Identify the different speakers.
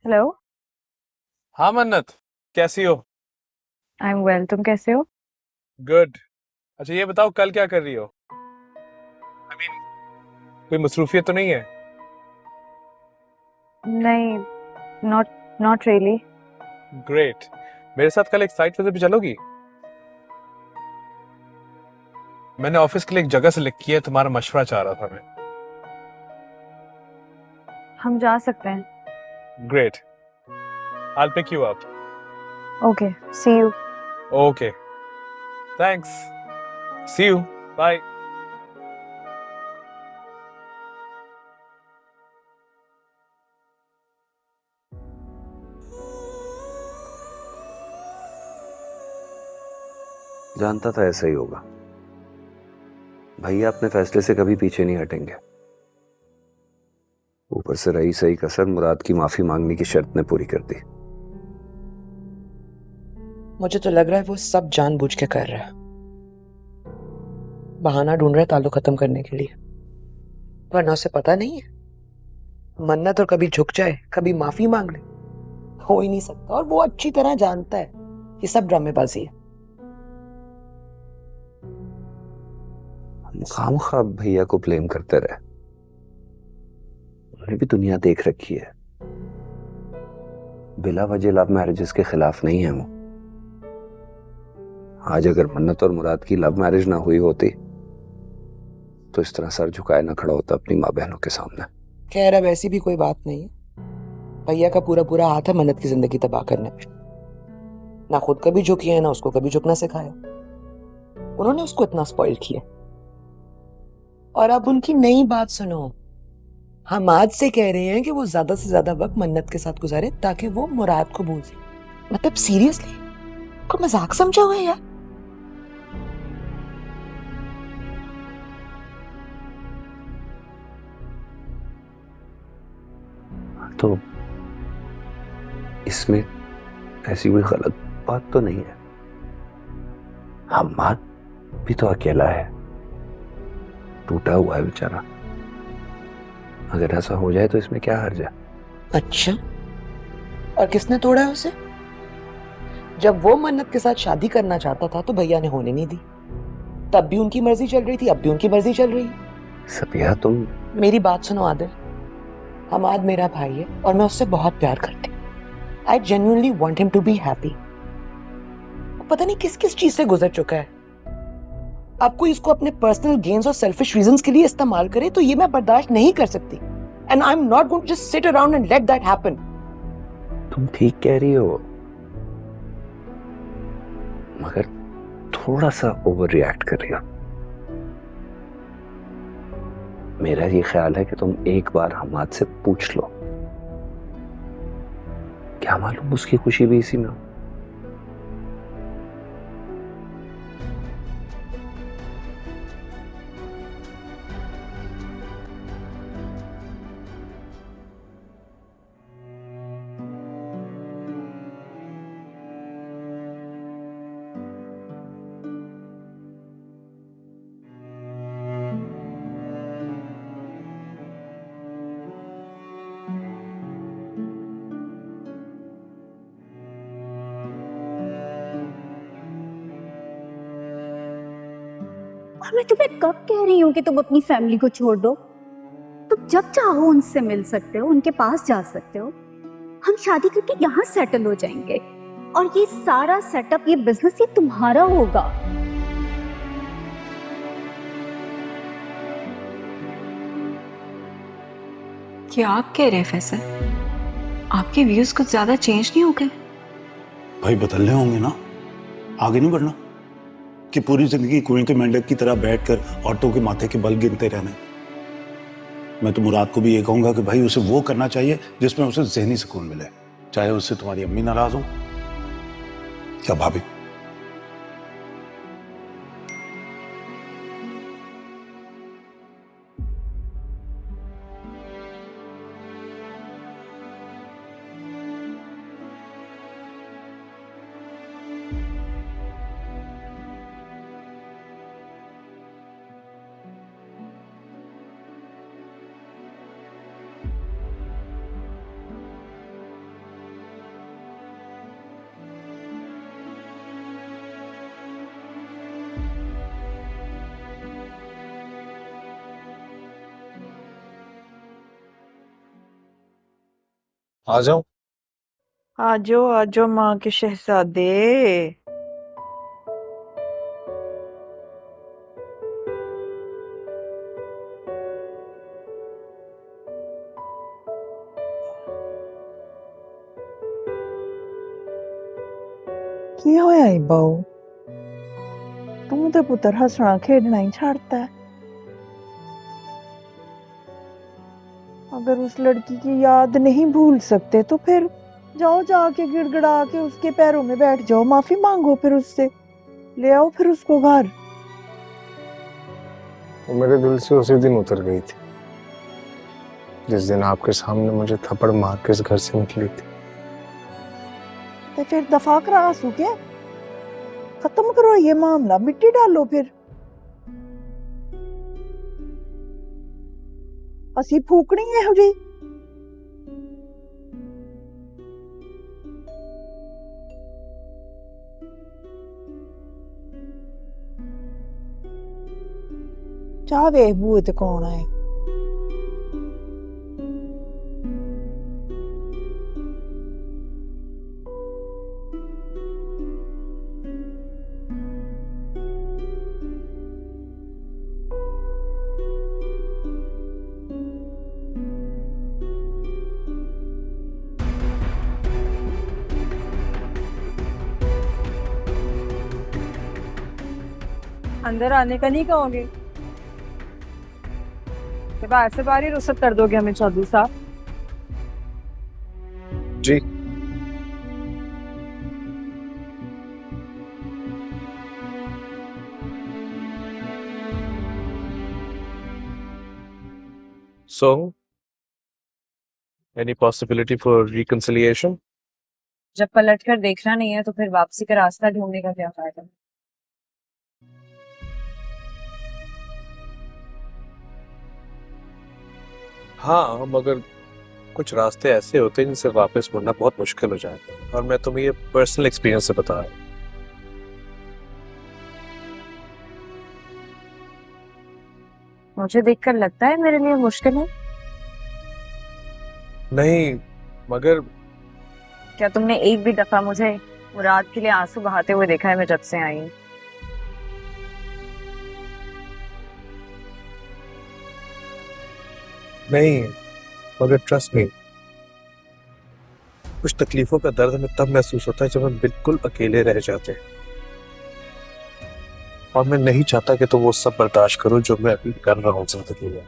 Speaker 1: Hello.
Speaker 2: हाँ मन्नत, कैसी हो?
Speaker 1: आई एम वेल, तुम कैसे हो?
Speaker 2: गुड। अच्छा ये बताओ, कल क्या कर रही हो? आई मीन, कोई मसरूफियत तो नहीं है?
Speaker 1: नहीं, नॉट नॉट रियली।
Speaker 2: ग्रेट। मेरे साथ कल एक साइट विजिट पे चलोगी? मैंने ऑफिस के लिए एक जगह सेलेक्ट की है, तुम्हारा मशवरा चाह रहा था मैं।
Speaker 1: हम जा सकते हैं।
Speaker 2: Great. I pick you up.
Speaker 1: Okay, see you.
Speaker 2: Okay, thanks. See you. Bye.
Speaker 3: जानता था ऐसा ही होगा। भैया अपने फैसले से कभी पीछे नहीं हटेंगे। ऊपर से रही सही कसर मुराद की माफी मांगने की शर्त ने पूरी कर दी।
Speaker 4: मुझे तो लग रहा है वो सब जानबूझ के कर रहा है। बहाना ढूंढ रहा है ताल्लुक खत्म करने के लिए। वरना उसे पता नहीं है मन्नत और कभी झुक जाए, कभी माफी मांग ले, हो ही नहीं सकता। और वो अच्छी तरह जानता है ये सब ड्रामेबाजी है।
Speaker 3: हम खामखा भैया को ब्लेम करते रहे। उन्हें भी दुनिया देख रखी है। बिला वजह लव मैरिजेस के खिलाफ नहीं है वो। आज अगर मन्नत और मुराद की लव मैरिज ना हुई होती तो इस तरह सर झुकाए ना खड़ा होता अपनी माँ बहनों के सामने।
Speaker 4: खैर अब ऐसी भी कोई बात नहीं है। भैया का पूरा पूरा हाथ है मन्नत की जिंदगी तबाह करने में। ना खुद कभी झुकी है, ना उसको कभी झुकना सिखाया। उन्होंने उसको इतना स्पॉइल किया। और अब उनकी नई बात सुनो। हम आज से कह रहे हैं कि वो ज्यादा से ज्यादा वक्त मन्नत के साथ गुजारे ताकि वो मुराद को भूल सके। मतलब सीरियसली, को मजाक समझा हुआ है यार।
Speaker 3: तो इसमें ऐसी कोई गलत बात तो नहीं है। हम्माद भी तो अकेला है, टूटा हुआ है बेचारा। अगर ऐसा हो जाए तो इसमें क्या हर्ज है?
Speaker 4: अच्छा, और किसने तोड़ा है उसे? जब वो मन्नत के साथ शादी करना चाहता था तो भैया ने होने नहीं दी। तब भी उनकी मर्जी चल रही थी, अब भी उनकी मर्जी चल रही है।
Speaker 3: सबिया तुम
Speaker 4: मेरी बात सुनो आदिल। हमाद मेरा भाई है और मैं उससे बहुत प्यार करती हूँ। I genuinely want him to be happy. पता नहीं किस किस चीज से गुजर चुका है। आपको इसको अपने पर्सनल गेन्स और सेल्फिश रीजंस के लिए इस्तेमाल करे तो ये मैं बर्दाश्त नहीं कर सकती। And I am not going to just sit around and let that happen.
Speaker 3: तुम ठीक कह रही हो, मगर थोड़ा सा ओवर रिएक्ट कर रही हो। मेरा ये ख्याल है कि तुम एक बार हमाद से पूछ लो। क्या मालूम उसकी खुशी भी इसी में हो।
Speaker 5: और मैं तुम्हें कब कह रही हूँ कि तुम अपनी फैमिली को छोड़ दो। तुम जब चाहो उनसे मिल सकते हो, उनके पास जा सकते हो। हम शादी करके यहाँ सेटल हो जाएंगे और ये सारा सेटअप, ये बिजनेस, ये तुम्हारा होगा।
Speaker 6: क्या आप कह रहे हैं फैसल? आपके व्यूज कुछ ज्यादा चेंज नहीं हो गए?
Speaker 7: भाई बदलने होंगे ना, आगे नहीं बढ़ना कि पूरी जिंदगी कुएं के मेंढक की तरह बैठकर औरतों के माथे के बल गिनते रहना। मैं तो मुराद को भी ये कहूंगा कि भाई उसे वो करना चाहिए जिसमें उसे ज़हनी सुकून मिले, चाहे उससे तुम्हारी अम्मी नाराज हो या भाभी।
Speaker 2: आ जाओ।
Speaker 8: आजो माँ के शहजादे। की होया ई बहू, तू तो पुत्र हंसना खेडना ही छाड़ता है। अगर उस लड़की की याद नहीं भूल सकते तो फिर जाओ जाके गिड़गिड़ा के उसके पैरों में बैठ जाओ, माफी मांगो, फिर उससे ले आओ फिर उसको घर।
Speaker 9: वो मेरे दिल से उसी दिन उतर गई थी जिस दिन आपके सामने मुझे थप्पड़ मार के इस घर से निकली थी।
Speaker 8: तो फिर दफा करा आंसू के, खत्म करो ये मामला, मिट्टी डालो फिर। असी फूकनी है हो जी। चाह वे बूए ते कौन है।
Speaker 1: अंदर आने का नहीं कहोगे? तो बाहर से बाहर ही रुखसत कर दोगे हमें चौधरी साहब?
Speaker 9: जी।
Speaker 2: So, any possibility for reconciliation?
Speaker 1: जब पलट कर देखना नहीं है तो फिर वापसी का रास्ता ढूंढने का क्या फायदा?
Speaker 2: हाँ, मगर कुछ रास्ते ऐसे होते हैं जिनसे वापस मुड़ना बहुत मुश्किल हो जाता है, और मैं तुम्हें ये पर्सनल एक्सपीरियंस से बता रहा हूँ।
Speaker 1: मुझे देखकर लगता है मेरे लिए मुश्किल है।
Speaker 2: नहीं, मगर
Speaker 1: क्या तुमने एक भी दफा मुझे मुराद के लिए आंसू बहाते हुए देखा है मैं जब से आई हूँ?
Speaker 2: नहीं, मगर ट्रस्ट मी, कुछ तकलीफों का दर्द हमें तब महसूस होता है जब हम बिल्कुल अकेले रह जाते हैं, और मैं नहीं चाहता कि तुम वो सब बर्दाश्त करो जो मैं अभी कर रहा हूँ जिंदगी में।